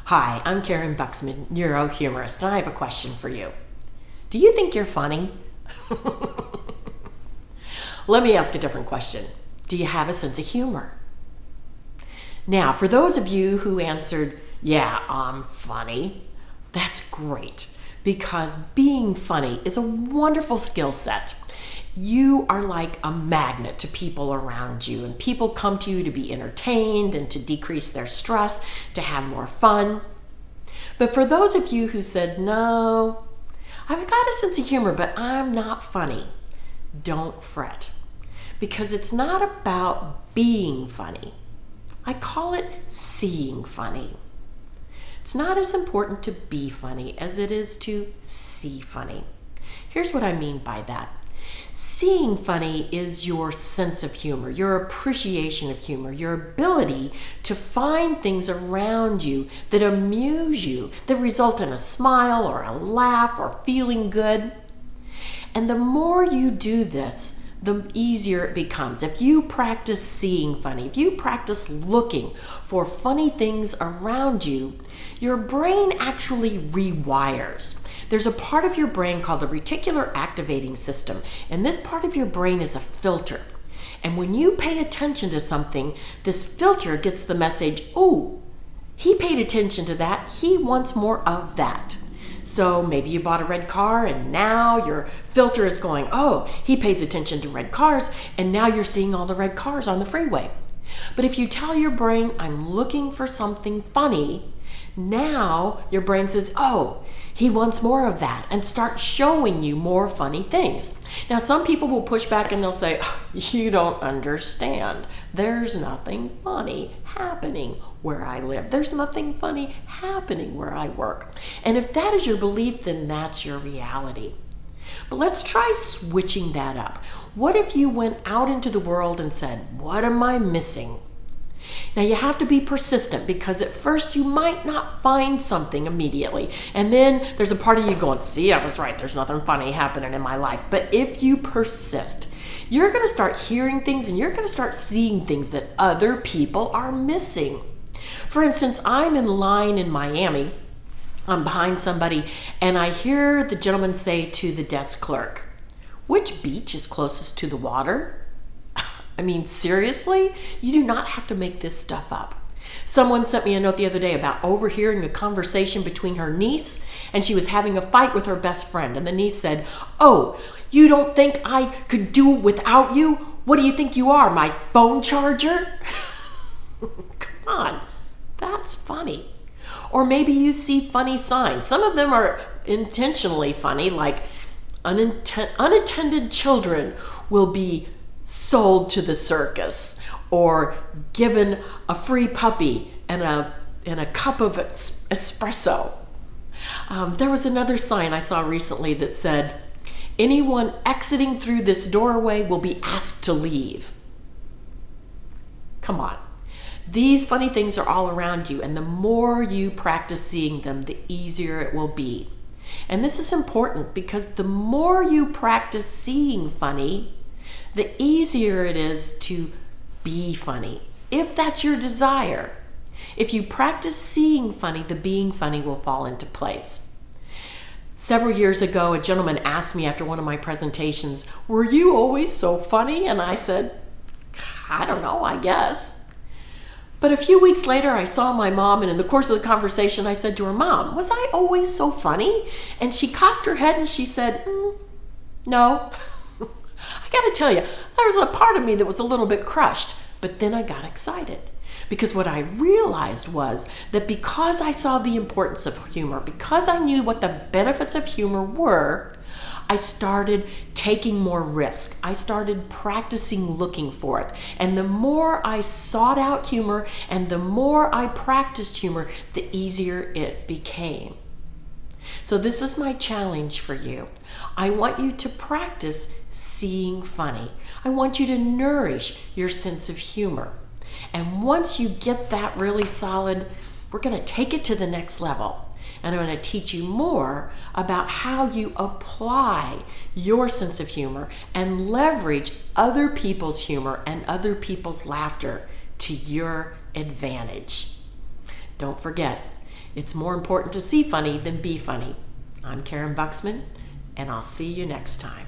Hi, I'm Karyn Buxman, neurohumorist, and I have a question for you. Do you think you're funny? Let me ask a different question. Do you have a sense of humor? Now, for those of you who answered, yeah, I'm funny, that's great, because being funny is a wonderful skill set. You are like a magnet to people around you, and people come to you to be entertained and to decrease their stress, to have more fun. But for those of you who said, no, I've got a sense of humor, but I'm not funny, don't fret, because it's not about being funny. I call it seeing funny. It's not as important to be funny as it is to see funny. Here's what I mean by that. Seeing funny is your sense of humor, your appreciation of humor, your ability to find things around you that amuse you, that result in a smile or a laugh or feeling good. And the more you do this, the easier it becomes. If you practice seeing funny, if you practice looking for funny things around you, your brain actually rewires. There's a part of your brain called the reticular activating system, and this part of your brain is a filter. And when you pay attention to something, this filter gets the message, oh, he paid attention to that, he wants more of that. So maybe you bought a red car and now your filter is going, oh, he pays attention to red cars, and now you're seeing all the red cars on the freeway. But if you tell your brain, I'm looking for something funny, now your brain says, oh, he wants more of that, and start showing you more funny things. Now, some people will push back and they'll say, oh, you don't understand. There's nothing funny happening where I live. There's nothing funny happening where I work. And if that is your belief, then that's your reality. But let's try switching that up. What if you went out into the world and said, what am I missing? Now you have to be persistent, because at first you might not find something immediately. And then there's a part of you going, see, I was right, there's nothing funny happening in my life. But if you persist, you're going to start hearing things and you're going to start seeing things that other people are missing. For instance, I'm in line in Miami. I'm behind somebody and I hear the gentleman say to the desk clerk, which beach is closest to the water? I mean, seriously? You do not have to make this stuff up. Someone sent me a note the other day about overhearing a conversation between her niece, and she was having a fight with her best friend. And the niece said, oh, you don't think I could do without you? What do you think you are, my phone charger? Come on, that's funny. Or maybe you see funny signs. Some of them are intentionally funny, like unattended children will be sold to the circus, or given a free puppy and a cup of espresso. There was another sign I saw recently that said, anyone exiting through this doorway will be asked to leave. Come on. These funny things are all around you, and the more you practice seeing them, the easier it will be. And this is important, because the more you practice seeing funny, the easier it is to be funny, if that's your desire. If you practice seeing funny, the being funny will fall into place. Several years ago, a gentleman asked me after one of my presentations, were you always so funny? And I said, I don't know, I guess. But a few weeks later, I saw my mom, and in the course of the conversation, I said to her, Mom, was I always so funny? And she cocked her head and she said, no. I got to tell you, there was a part of me that was a little bit crushed, but then I got excited. Because what I realized was that because I saw the importance of humor, because I knew what the benefits of humor were, I started taking more risk. I started practicing looking for it. And the more I sought out humor and the more I practiced humor, the easier it became. So this is my challenge for you. I want you to practice seeing funny. I want you to nourish your sense of humor. And once you get that really solid, we're going to take it to the next level. And I'm going to teach you more about how you apply your sense of humor and leverage other people's humor and other people's laughter to your advantage. Don't forget, It's more important to see funny than be funny. I'm Karyn Buxman, and I'll see you next time.